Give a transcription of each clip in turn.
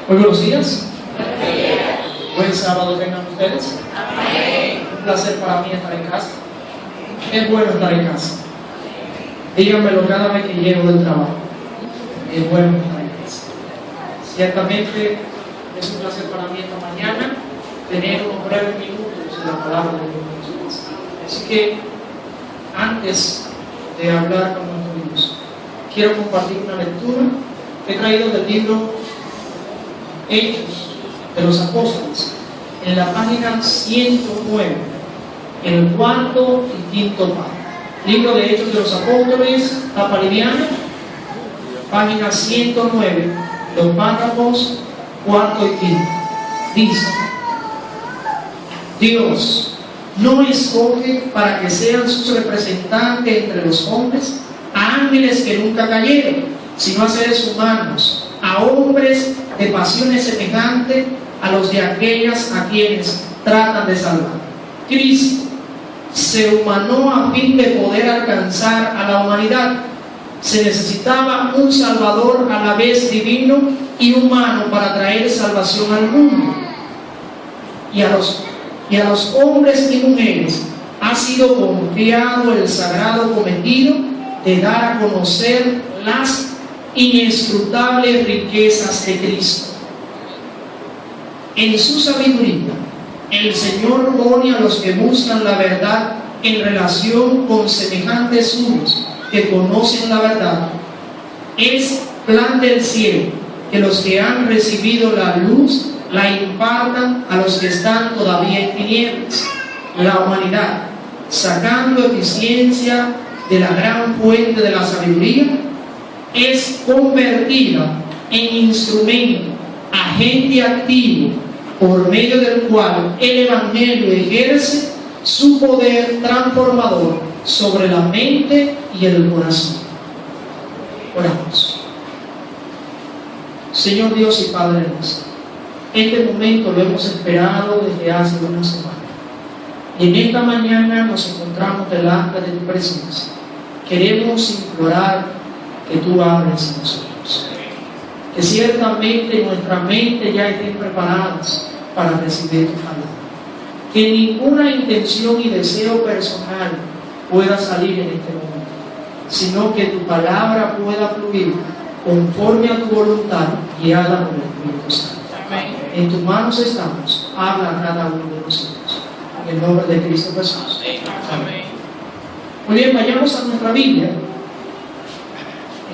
Muy buenos días. Buen sábado tengan ustedes. Un placer para mí estar en casa. Es bueno estar en casa. Díganmelo cada vez que llego del trabajo. Es bueno estar en casa. Ciertamente es un placer para mí esta mañana tener unos breves minutos en la palabra de Dios. Así que antes de hablar con nuestro Dios, quiero compartir una lectura que he traído del libro Hechos de los Apóstoles, en la página 109, en el cuarto y quinto párrafo. Libro de Hechos de los Apóstoles, tapa liviana, página 109, los párrafos cuarto y quinto. Dice: Dios no escoge para que sean sus representantes entre los hombres a ángeles que nunca cayeron, sino a seres humanos, a hombres de pasiones semejantes a los de aquellas a quienes tratan de salvar. Cristo se humanó a fin de poder alcanzar a la humanidad. Se necesitaba un Salvador a la vez divino y humano para traer salvación al mundo. Y a los hombres y mujeres ha sido confiado el sagrado cometido de dar a conocer las inescrutables riquezas de Cristo. En su sabiduría, el Señor pone a los que buscan la verdad en relación con semejantes suyos que conocen la verdad. Es plan del cielo que los que han recibido la luz la impartan a los que están todavía en tinieblas. La humanidad, sacando eficiencia de la gran fuente de la sabiduría, es convertida en instrumento, agente activo, por medio del cual el Evangelio ejerce su poder transformador sobre la mente y el corazón. Oramos. Señor Dios y Padre nuestro, este momento lo hemos esperado desde hace una semana. Y en esta mañana nos encontramos delante de tu presencia. Queremos implorar que tú hables en nosotros. Que ciertamente nuestra mente ya estén preparadas para recibir tu palabra. Que ninguna intención y deseo personal pueda salir en este momento, sino que tu palabra pueda fluir conforme a tu voluntad, guiada por el Espíritu Santo. En tus manos estamos. Habla a cada uno de nosotros. En el nombre de Cristo Jesús. Amén. Muy bien, vayamos a nuestra Biblia.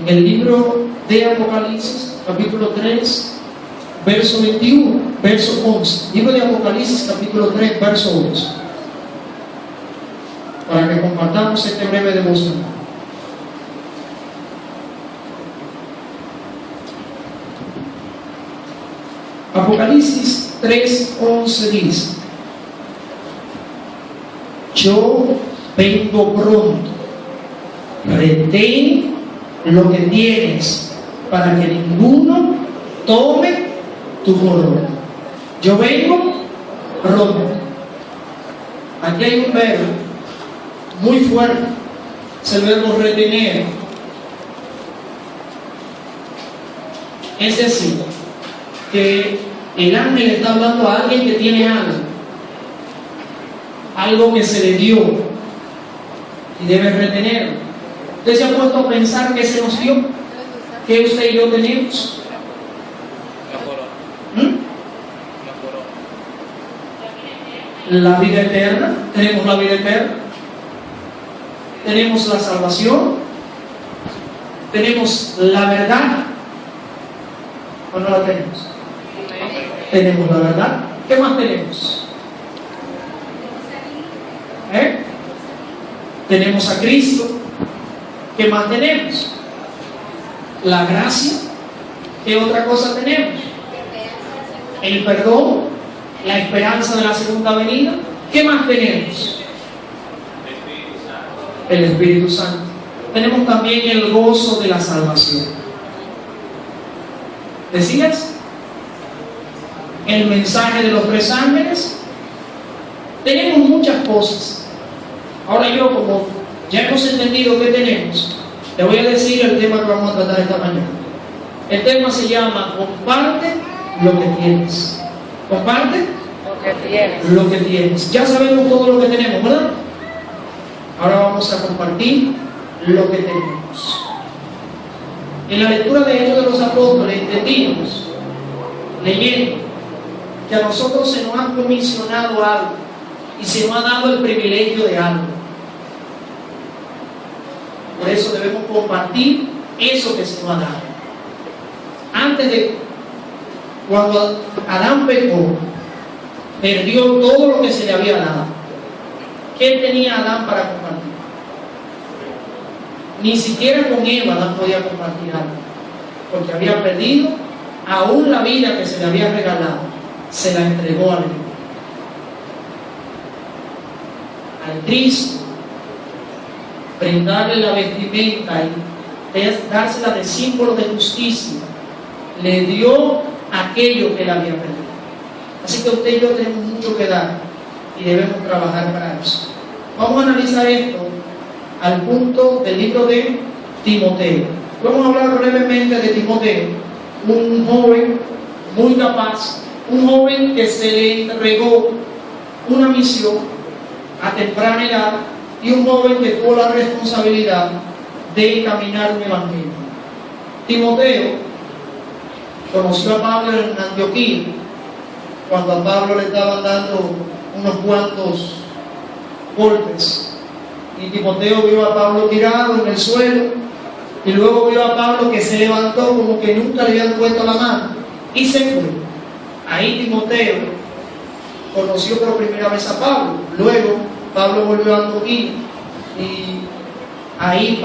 En el libro de Apocalipsis, capítulo 3, verso 21, verso 11. Libro de Apocalipsis, capítulo 3, verso 11. Para que compartamos este breve devocional. Apocalipsis 3:11 dice: Yo vengo pronto, retén lo que tienes para que ninguno tome tu corona. Yo vengo pronto. Aquí hay un verbo muy fuerte, es el verbo retener. Es decir, que el ángel está hablando a alguien que tiene algo que se le dio y debe retenerlo. ¿Usted se ha puesto a pensar qué se nos dio? ¿Qué usted y yo tenemos? La vida eterna. Tenemos la vida eterna. Tenemos la salvación. Tenemos la verdad. ¿O no la tenemos? Tenemos la verdad. ¿Qué más tenemos? Tenemos a Cristo. ¿Qué más tenemos? La gracia. ¿Qué otra cosa tenemos? El perdón, la esperanza de la segunda venida. ¿Qué más tenemos? El Espíritu Santo. Tenemos también el gozo de la salvación. ¿Decías? El mensaje de los 3 ángeles. Tenemos muchas cosas. Ahora yo, como ya hemos entendido qué tenemos, te voy a decir el tema que vamos a tratar esta mañana. El tema se llama: comparte lo que tienes. Comparte Lo que tienes. lo que tienes. Ya sabemos todo lo que tenemos, ¿verdad? Ahora vamos a compartir lo que tenemos. En la lectura de Hechos de los Apóstoles entendimos, leyendo, que a nosotros se nos ha comisionado algo y se nos ha dado el privilegio de algo. Por eso debemos compartir eso que se nos ha dado. Antes de, cuando Adán pecó, perdió todo lo que se le había dado. ¿Qué tenía Adán para compartir? Ni siquiera con Eva Adán podía compartir algo, porque había perdido aún la vida que se le había regalado, se la entregó al Cristo, brindarle la vestimenta y dársela de símbolo de justicia, le dio aquello que él había perdido. Así que usted y yo tenemos mucho que dar y debemos trabajar para eso. Vamos a analizar esto al punto del libro de Timoteo. Vamos a hablar brevemente de Timoteo, un joven muy capaz, un joven que se le entregó una misión a temprana edad y un joven que tuvo la responsabilidad de caminar un evangelio. Timoteo conoció a Pablo en Antioquía, cuando a Pablo le estaban dando unos cuantos golpes. Y Timoteo vio a Pablo tirado en el suelo, y luego vio a Pablo que se levantó como que nunca le habían puesto la mano, y se fue. Ahí Timoteo conoció por primera vez a Pablo. Luego Pablo volvió a Antioquía, y ahí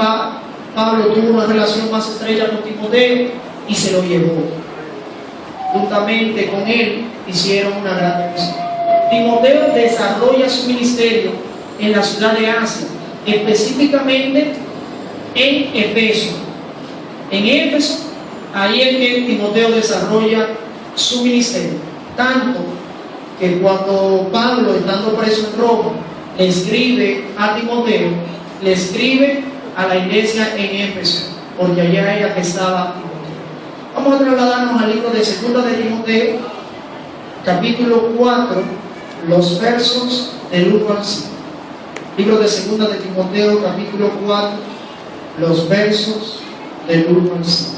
Pablo tuvo una relación más estrecha con Timoteo, y se lo llevó. Juntamente con él hicieron una gran misión. Timoteo desarrolla su ministerio en la ciudad de Asia, específicamente en Éfeso. En Éfeso, ahí es que Timoteo desarrolla su ministerio. Tanto que cuando Pablo, estando preso en Roma, le escribe a Timoteo, le escribe a la iglesia en Éfeso, porque allá era que estaba Timoteo. Vamos a trasladarnos al libro de 2 de Timoteo, capítulo 4, los versos del 1 al 5. Libro de 2 de Timoteo, capítulo 4, los versos del 1 al 5.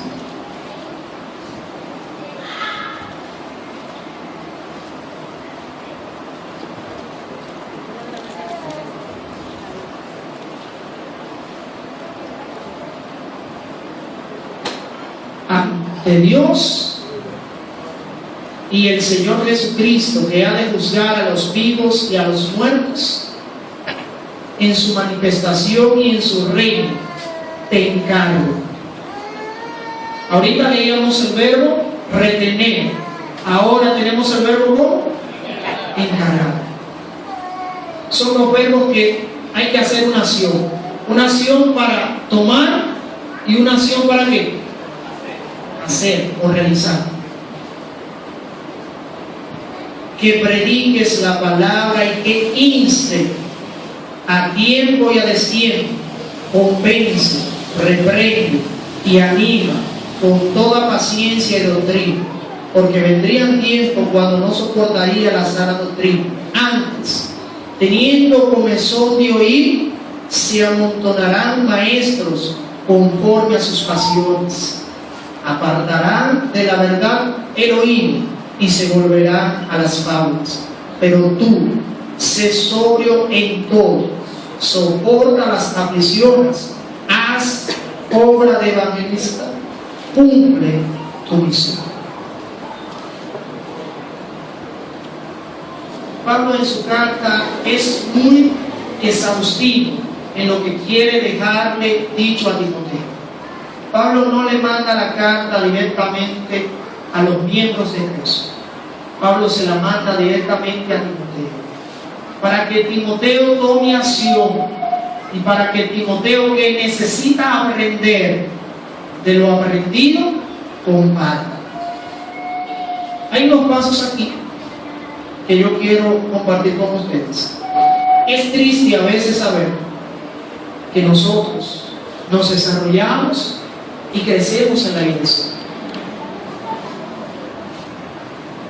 Ante Dios y el Señor Jesucristo, que ha de juzgar a los vivos y a los muertos en su manifestación y en su reino, te encargo. Ahorita leíamos el verbo retener, ahora tenemos el verbo ¿cómo? Encargar. Son los verbos que hay que hacer una acción para tomar y una acción para ¿qué? Hacer o realizar. Que prediques la palabra y que inste a tiempo y a destiempo, convence, reprende y anima con toda paciencia y doctrina, porque vendrían tiempos cuando no soportaría la sana doctrina. Antes, teniendo comezón de oír, se amontonarán maestros conforme a sus pasiones, apartarán de la verdad el oído y se volverán a las fábulas. Pero tú, sé sobrio en todo, soporta las aflicciones, haz obra de evangelista, cumple tu misión. Pablo en su carta es muy exhaustivo en lo que quiere dejarle dicho a Timoteo. Pablo no le manda la carta directamente a los miembros de Cristo. Pablo se la manda directamente a Timoteo, para que Timoteo tome acción y para que Timoteo, que necesita aprender de lo aprendido, comparta. Hay unos pasos aquí que yo quiero compartir con ustedes. Es triste a veces saber que nosotros nos desarrollamos y crecemos en la iglesia,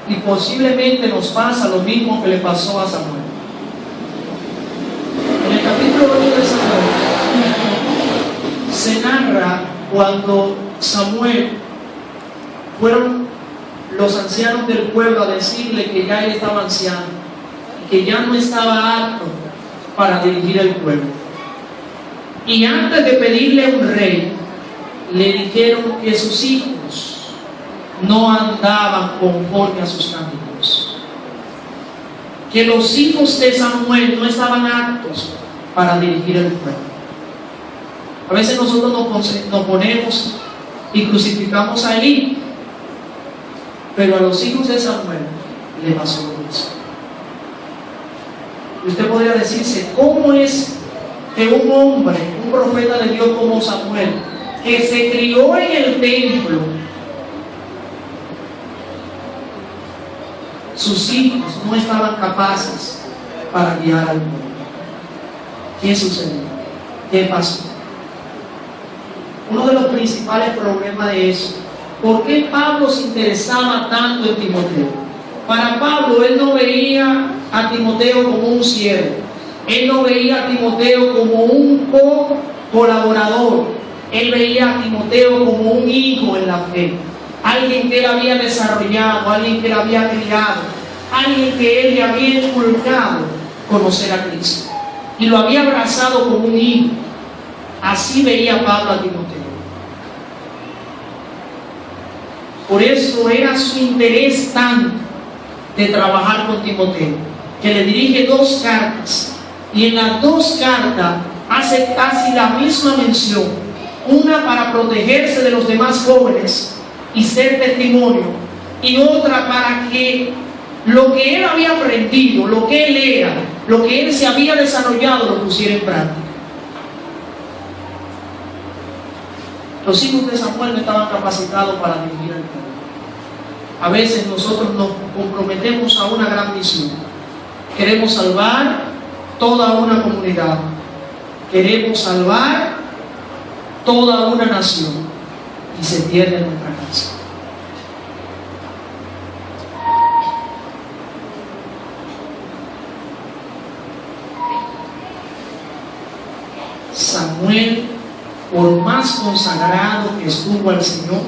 Y posiblemente nos pasa lo mismo que le pasó a Samuel. En el capítulo 1 de Samuel se narra cuando Samuel fueron los ancianos del pueblo a decirle que ya él estaba anciano, que ya no estaba apto para dirigir el pueblo. Y antes de pedirle un rey, le dijeron que sus hijos no andaban conforme a sus caminos, que los hijos de Samuel no estaban aptos para dirigir el pueblo. A veces nosotros nos ponemos y crucificamos a Elí, pero a los hijos de Samuel le pasó lo mismo. Usted podría decirse, ¿cómo es que un hombre, un profeta de Dios como Samuel, que se crió en el templo, sus hijos no estaban capaces para guiar al pueblo? ¿Qué sucedió? ¿Qué pasó? Uno de los principales problemas de eso, ¿por qué Pablo se interesaba tanto en Timoteo? Para Pablo, él no veía a Timoteo como un siervo, él no veía a Timoteo como un colaborador, él veía a Timoteo como un hijo en la fe, alguien que él había desarrollado, alguien que él había criado, alguien que él le había inculcado conocer a Cristo y lo había abrazado como un hijo. Así veía Pablo a Timoteo. Por eso era su interés tanto de trabajar con Timoteo, que le dirige 2 cartas, y en las 2 cartas hace casi la misma mención, una para protegerse de los demás jóvenes y ser testimonio, y otra para que lo que él había aprendido, lo que él era, lo que él se había desarrollado, lo pusiera en práctica. Los hijos de Samuel no estaban capacitados para dirigir el pueblo. A veces nosotros nos comprometemos a una gran misión. Queremos salvar toda una comunidad. Queremos salvar toda una nación. Y se pierde nuestra casa. Samuel, por más consagrado que estuvo al Señor,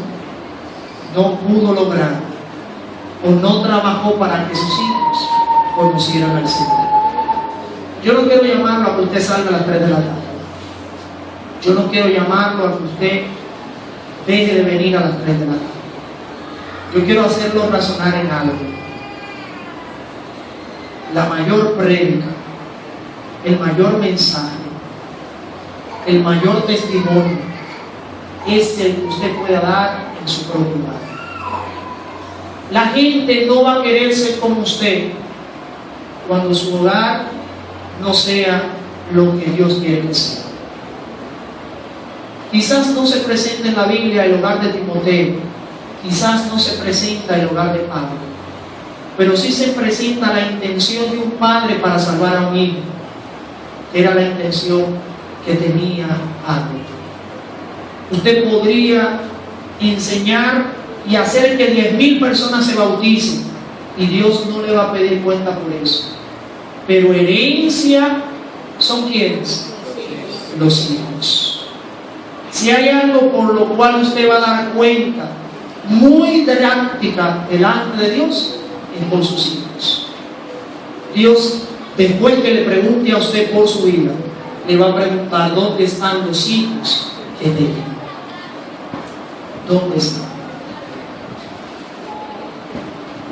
no pudo lograr o no trabajó para que sus hijos conocieran al Señor. Yo no quiero llamarlo a que usted salga a las 3 de la tarde. Yo no quiero llamarlo a que usted deje de venir a las 3 de la tarde. Yo quiero hacerlo razonar en algo. La mayor prédica, el mayor mensaje, el mayor testimonio es el que usted pueda dar en su propio hogar. La gente no va a querer ser como usted cuando su hogar no sea lo que Dios quiere que sea. Quizás no se presenta en la Biblia el hogar de Timoteo, quizás no se presenta el hogar de Pablo, pero sí se presenta la intención de un padre para salvar a un hijo. Era la intención que tenía Pablo. Usted podría enseñar y hacer que 10,000 personas se bauticen y Dios no le va a pedir cuenta por eso. Pero herencia son ¿quiénes? Los hijos. Si hay algo por lo cual usted va a dar cuenta muy drástica delante de Dios, es por sus hijos. Dios, después que le pregunte a usted por su vida, le va a preguntar: ¿dónde están los hijos que tenía? ¿Dónde están?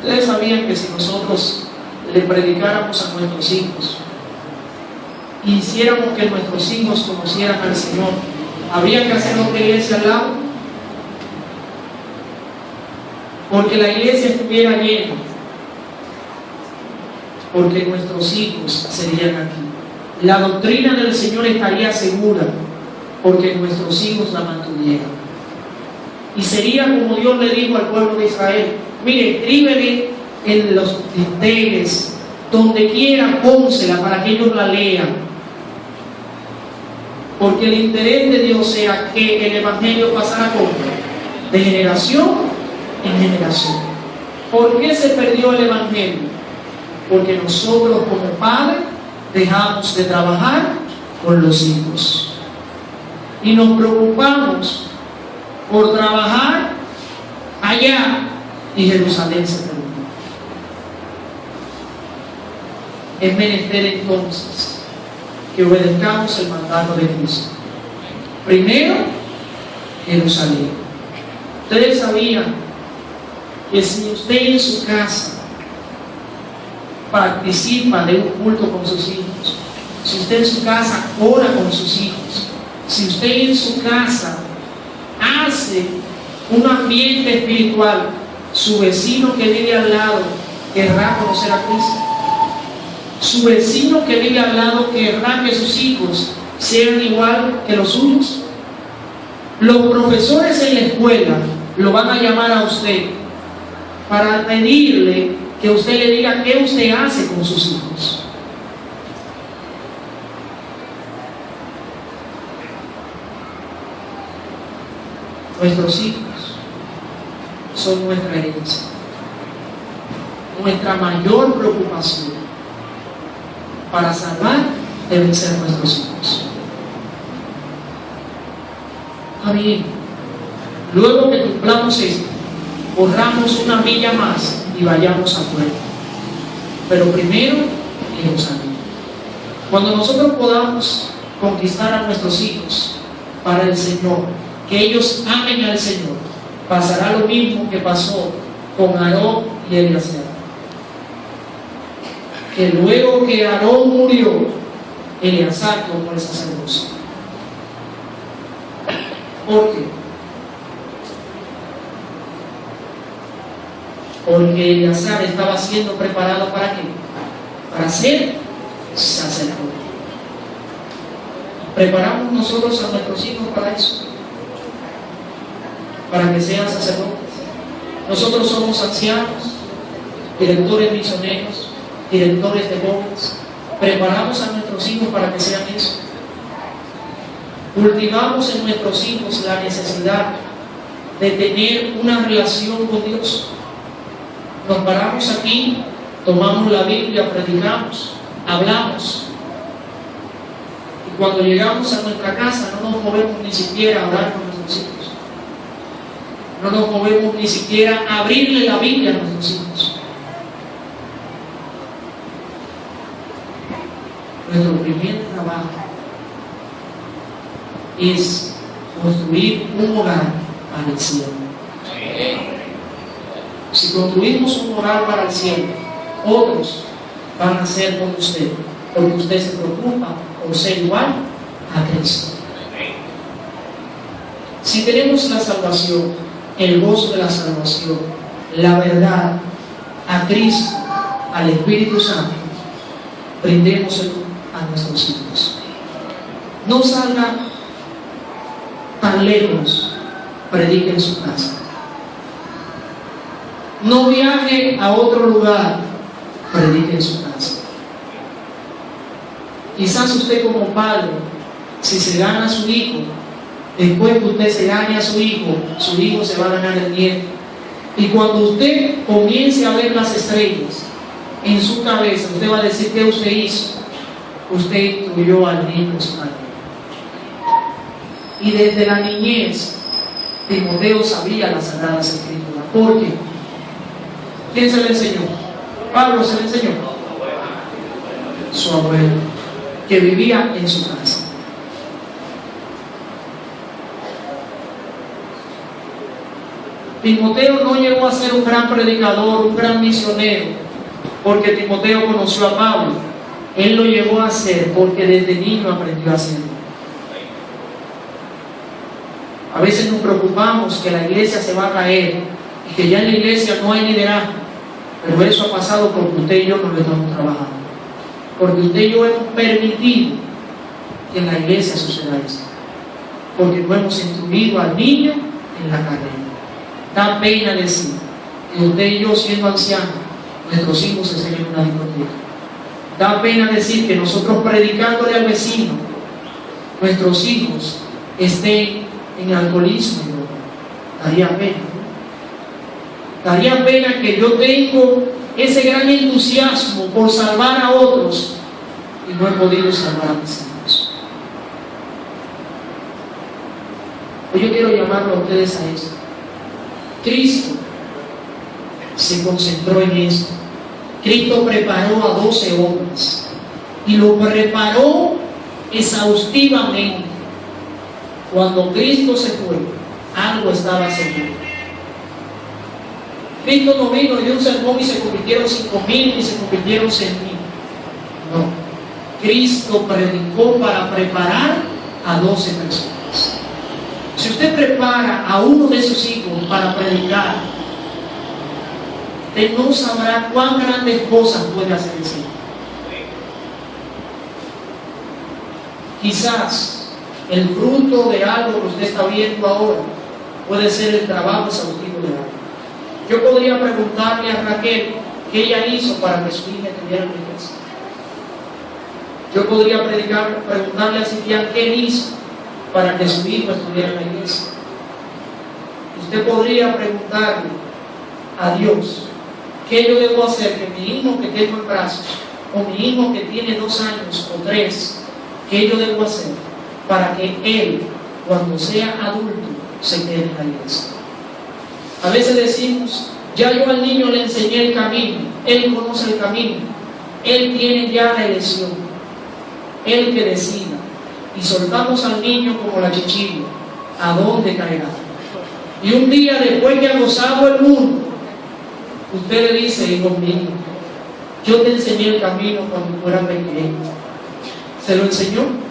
Ustedes sabían que si nosotros le predicáramos a nuestros hijos, hiciéramos que nuestros hijos conocieran al Señor, habría que hacer lo que la iglesia al lado, porque la iglesia estuviera llena, porque nuestros hijos serían aquí. La doctrina del Señor estaría segura, porque nuestros hijos la mantuvieran. Y sería como Dios le dijo al pueblo de Israel: mire, escríbele en los dinteles, donde quiera, pónsela para que ellos la lean. Porque el interés de Dios era que el Evangelio pasara como de generación en generación. ¿Por qué se perdió el Evangelio? Porque nosotros como padres dejamos de trabajar con los hijos y nos preocupamos por trabajar allá y Jerusalén se perdió. Es menester entonces que obedezcamos el mandato de Cristo. Primero, Jerusalén. Ustedes sabían que si usted en su casa participa de un culto con sus hijos, si usted en su casa ora con sus hijos, si usted en su casa hace un ambiente espiritual, su vecino que vive al lado querrá conocer a Cristo. Su vecino que vive al lado querrá que sus hijos sean igual que los suyos. Los profesores en la escuela lo van a llamar a usted para pedirle que usted le diga qué usted hace con sus hijos. Nuestros hijos son nuestra herencia. Nuestra mayor preocupación para salvar deben ser nuestros hijos. Está bien. Luego que cumplamos esto, corramos una milla más y vayamos afuera. Pero primero, Jerusalén. Cuando nosotros podamos conquistar a nuestros hijos para el Señor, que ellos amen al Señor, pasará lo mismo que pasó con Aarón y Eliezer. Que luego que Aarón murió, Eleazar tomó el sacerdocio. ¿Por qué? Porque Eleazar estaba siendo preparado ¿para qué? Para ser sacerdote. ¿Preparamos nosotros a nuestros hijos para eso? Para que sean sacerdotes. Nosotros somos ancianos, directores misioneros, directores de jóvenes. ¿Preparamos a nuestros hijos para que sean eso? Cultivamos en nuestros hijos la necesidad de tener una relación con Dios. Nos paramos aquí, tomamos la Biblia, predicamos, hablamos. Y cuando llegamos a nuestra casa no nos movemos ni siquiera a orar con nuestros hijos. No nos movemos ni siquiera a abrirle la Biblia a nuestros hijos. Nuestro primer trabajo es construir un hogar para el cielo. Si construimos un hogar para el cielo, otros van a ser como usted, porque usted se preocupa por ser igual a Cristo. Si tenemos la salvación, el gozo de la salvación, la verdad, a Cristo, al Espíritu Santo, brindémoselo a nuestros hijos. No salga tan lejos, predique en su casa. No viaje a otro lugar, predique en su casa. Quizás usted como padre, si se gana a su hijo, después que usted se gane a su hijo se va a ganar el nieto. Y cuando usted comience a ver las estrellas en su cabeza, usted va a decir ¿qué usted hizo? Usted instruyó al niño en su madre. Y desde la niñez, Timoteo sabía las Sagradas Escrituras. ¿Por qué? ¿Quién se le enseñó? Pablo se le enseñó. Su abuelo, que vivía en su casa. Timoteo no llegó a ser un gran predicador, un gran misionero, porque Timoteo conoció a Pablo. Él lo llevó a hacer porque desde niño aprendió a hacerlo. A veces nos preocupamos que la iglesia se va a caer y que ya en la iglesia no hay liderazgo, pero eso ha pasado porque usted y yo no lo estamos trabajando. Porque usted y yo hemos permitido que en la iglesia suceda esto. Porque no hemos instruido al niño en la carrera. Da pena decir que usted y yo, siendo ancianos, nuestros hijos se siguen en una discoteca. Da pena decir que nosotros predicándole al vecino, nuestros hijos estén en alcoholismo. Daría pena. Daría pena que yo tengo ese gran entusiasmo por salvar a otros y no he podido salvar a mis hijos. Hoy yo quiero llamarlo a ustedes a esto. Cristo se concentró en esto. Cristo preparó a 12 hombres y lo preparó exhaustivamente. Cuando Cristo se fue, algo estaba seguro. Cristo no vino y dio un sermón y se convirtieron 5,000 y se convirtieron 100,000. No. Cristo predicó para preparar a 12 personas. Si usted prepara a uno de sus hijos para predicar, usted no sabrá cuán grandes cosas puede hacer ese hijo. Quizás el fruto de algo que usted está viendo ahora puede ser el trabajo exhaustivo de algo. Yo podría preguntarle a Raquel qué ella hizo para que su hija estuviera en la iglesia. Yo podría preguntarle a Silvia qué él hizo para que su hijo estuviera en la iglesia. Usted podría preguntarle a Dios qué yo debo hacer que mi hijo que tengo en brazos, o mi hijo que tiene 2 años o 3, qué yo debo hacer para que él, cuando sea adulto, se quede en la iglesia. A veces decimos, ya yo al niño le enseñé el camino, él conoce el camino, él tiene ya la elección, él que decida, y soltamos al niño como la chichilla, ¿a dónde caerá? Y un día después que ha gozado el mundo, usted le dice, hijo mío, yo te enseñé el camino cuando tú eras pequeño. ¿Se lo enseñó?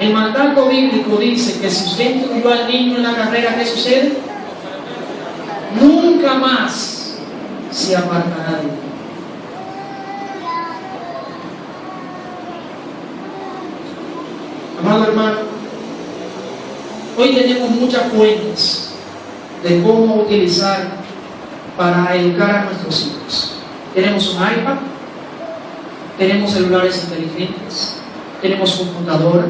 El mandato bíblico dice que si usted instruyó al niño en la carrera, ¿qué sucede? Nunca más se apartará de él. Amado hermano, hoy tenemos muchas fuentes de cómo utilizar para educar a nuestros hijos. Tenemos un iPad, tenemos celulares inteligentes, tenemos computadora,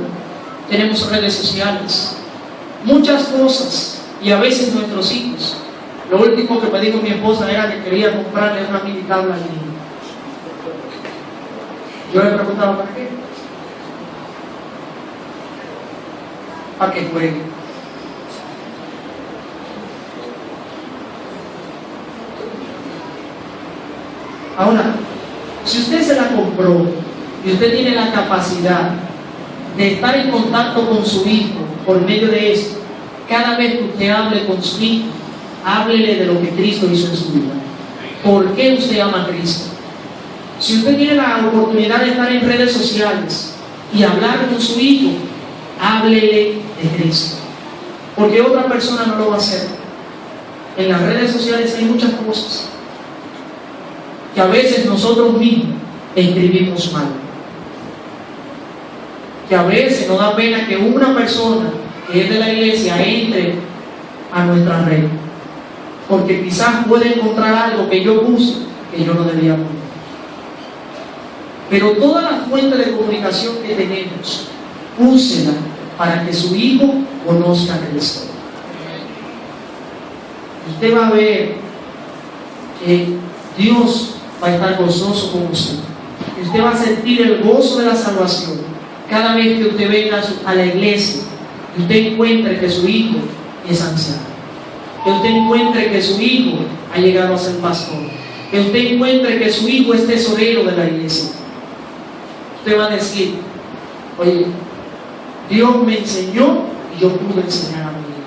tenemos redes sociales, muchas cosas, y a veces nuestros hijos. Lo último que me dijo mi esposa era que quería comprarle una mini tabla al niño. Yo le preguntaba, ¿para qué? Para que juegue. Ahora, si usted se la compró y usted tiene la capacidad de estar en contacto con su hijo por medio de esto, cada vez que usted hable con su hijo, háblele de lo que Cristo hizo en su vida. ¿Por qué usted ama a Cristo? Si usted tiene la oportunidad de estar en redes sociales y hablar con su hijo, háblele de Cristo. Porque otra persona no lo va a hacer. En las redes sociales hay muchas cosas que a veces nosotros mismos escribimos mal. Que a veces nos da pena que una persona que es de la iglesia entre a nuestra red, porque quizás puede encontrar algo que yo puse que yo no debía poner. Pero toda la fuente de comunicación que tenemos, úsela para que su hijo conozca a Cristo. Usted va a ver que Dios va a estar gozoso con usted. Usted va a sentir el gozo de la salvación cada vez que usted venga a la iglesia y usted encuentre que su hijo es anciano, que usted encuentre que su hijo ha llegado a ser pastor, que usted encuentre que su hijo es tesorero de la iglesia. Usted va a decir, oye, Dios me enseñó y yo pude enseñar a mi hijo.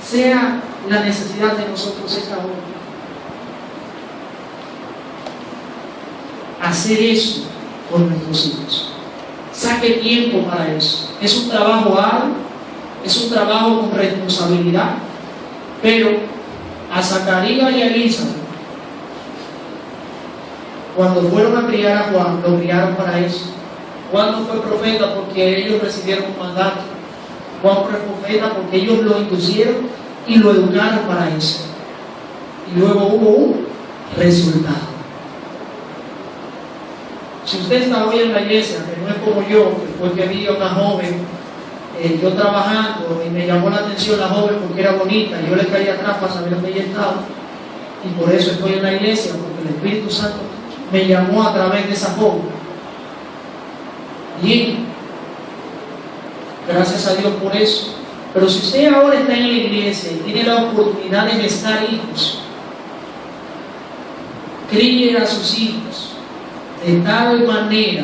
Sea la necesidad de nosotros esta hora, hacer eso por nuestros hijos. Saque tiempo para eso. Es un trabajo arduo, es un trabajo con responsabilidad, pero a Zacarías y a Elizabeth, cuando fueron a criar a Juan, lo criaron para eso. Juan no fue profeta porque ellos recibieron un mandato. Juan fue profeta porque ellos lo inducieron y lo educaron para eso. Y luego hubo un resultado. Si usted está hoy en la iglesia, que no es como yo, que fue que vi a una joven yo trabajando y me llamó la atención la joven porque era bonita, y yo le caí atrás para saber dónde ella estaba, y por eso estoy en la iglesia, porque el Espíritu Santo me llamó a través de esa joven. Bien, gracias a Dios por eso. Pero si usted ahora está en la iglesia y tiene la oportunidad de gestar hijos, críe a sus hijos de tal manera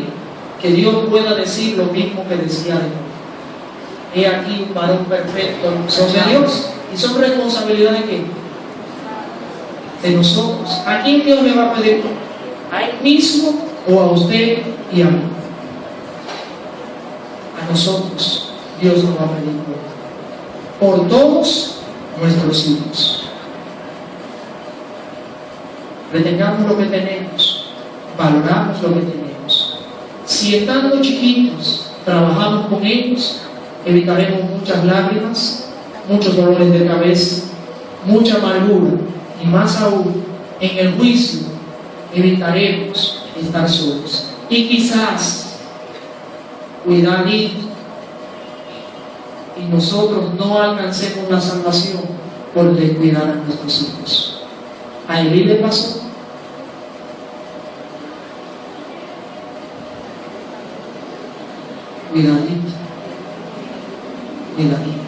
que Dios pueda decir lo mismo que decía de Dios. He aquí un varón perfecto, son de Dios. ¿Y son responsabilidad de qué? De nosotros. ¿A quién Dios le va a pedir? ¿A él mismo o a usted y a mí? A nosotros Dios nos va a pedir por todos nuestros hijos. Retengamos lo que tenemos, valoramos lo que tenemos. Si estando chiquitos trabajamos con ellos, evitaremos muchas lágrimas, muchos dolores de cabeza, mucha amargura, y más aún, en el juicio evitaremos estar solos. Y quizás, cuidadito, y nosotros no alcancemos la salvación por descuidar a nuestros hijos. ¿A Elí le pasó? Cuidadito, cuidadito.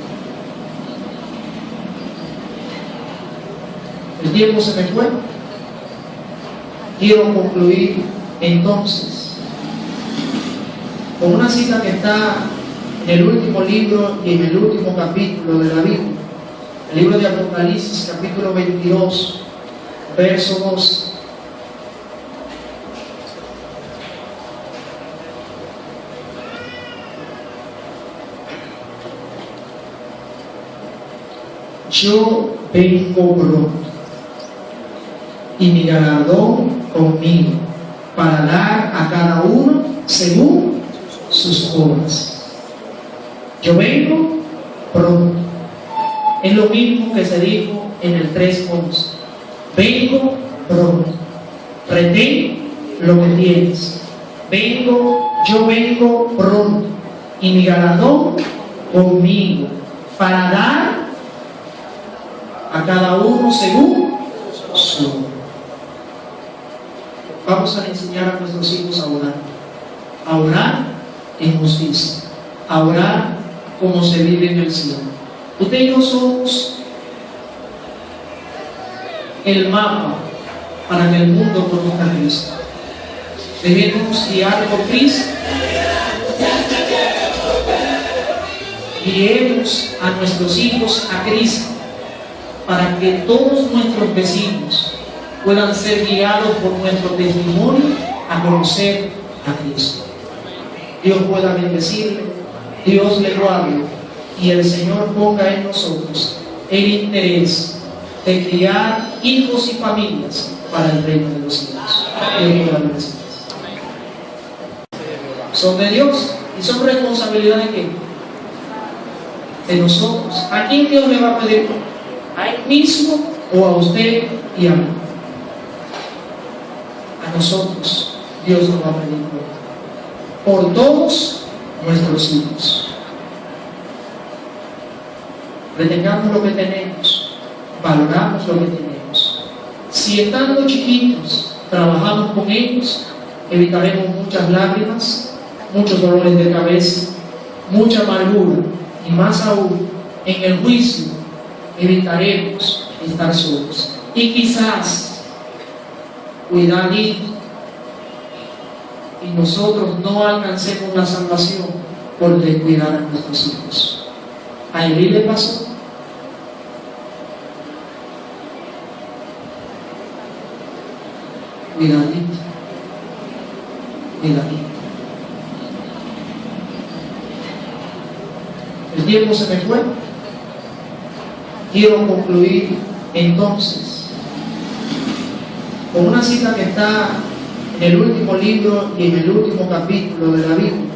El tiempo se me fue. Quiero concluir entonces con una cita que está en el último libro y en el último capítulo de la Biblia, el libro de Apocalipsis, capítulo 22, verso 2. Yo vengo pronto, y mi galardón conmigo, para dar a cada uno según sus obras. Yo vengo pronto. Es lo mismo que se dijo en el 3:11. Vengo pronto. Retén lo que tienes. Yo vengo pronto, y mi galardón conmigo, para dar a cada uno según su obra. Vamos a enseñar a nuestros hijos a orar en justicia, a orar como se vive en el cielo. Usted y yo somos el mapa para que el mundo conozca a Cristo. Debemos guiar por Cristo. Guiemos a nuestros hijos a Cristo, para que todos nuestros vecinos puedan ser guiados por nuestro testimonio a conocer a Cristo. Dios pueda bendecirle, Dios le guarde, y el Señor ponga en nosotros el interés de criar hijos y familias para el reino de los cielos. Dios pueda bendecirles. Son de Dios y son responsabilidad de qué? De nosotros. ¿A quién Dios le va a pedir? ¿A él mismo o a usted y a mí? A nosotros Dios nos va a pedir por todos nuestros hijos. Retengamos lo que tenemos, valoramos lo que tenemos. Si estando chiquitos trabajamos con ellos, evitaremos muchas lágrimas, muchos dolores de cabeza, mucha amargura, y más aún, en el juicio evitaremos estar solos. Y quizás, cuidadito, y nosotros no alcancemos la salvación por descuidar a nuestros hijos. ¿A Elí le pasó? Cuidadito, cuidadito. El tiempo se me fue. Quiero concluir entonces con una cita que está en el último libro y en el último capítulo de la Biblia,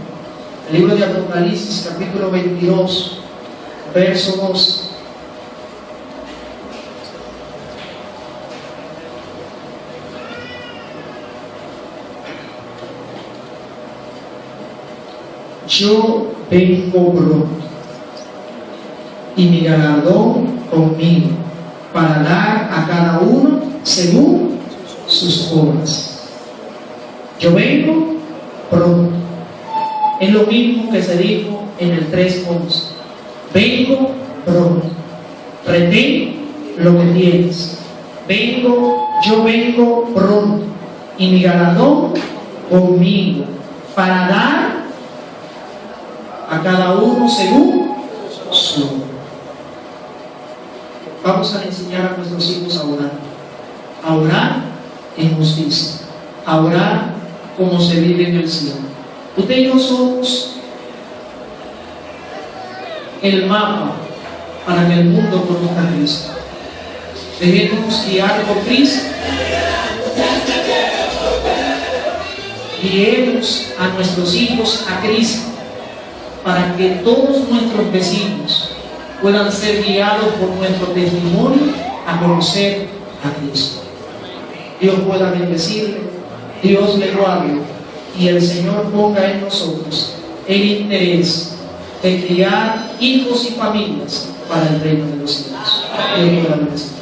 el libro de Apocalipsis, capítulo 22, verso 2. Yo vengo pronto, y mi galardón conmigo, para dar a cada uno según sus obras. Yo vengo pronto. Es lo mismo que se dijo en el 3:11. Vengo pronto. Retén lo que tienes. Yo vengo pronto, y mi galardón conmigo, para dar a cada uno según su obra. Vamos a enseñar a nuestros hijos a orar en justicia, a orar como se vive en el cielo. Usted y yo somos el mapa para que el mundo conozca a Cristo. Debemos guiar por Cristo. Guiemos a nuestros hijos a Cristo, para que todos nuestros vecinos puedan ser guiados por nuestro testimonio a conocer a Cristo. Dios pueda bendecirle, Dios le guarde, y el Señor ponga en nosotros el interés de criar hijos y familias para el reino de los cielos. Dios pueda bendecir.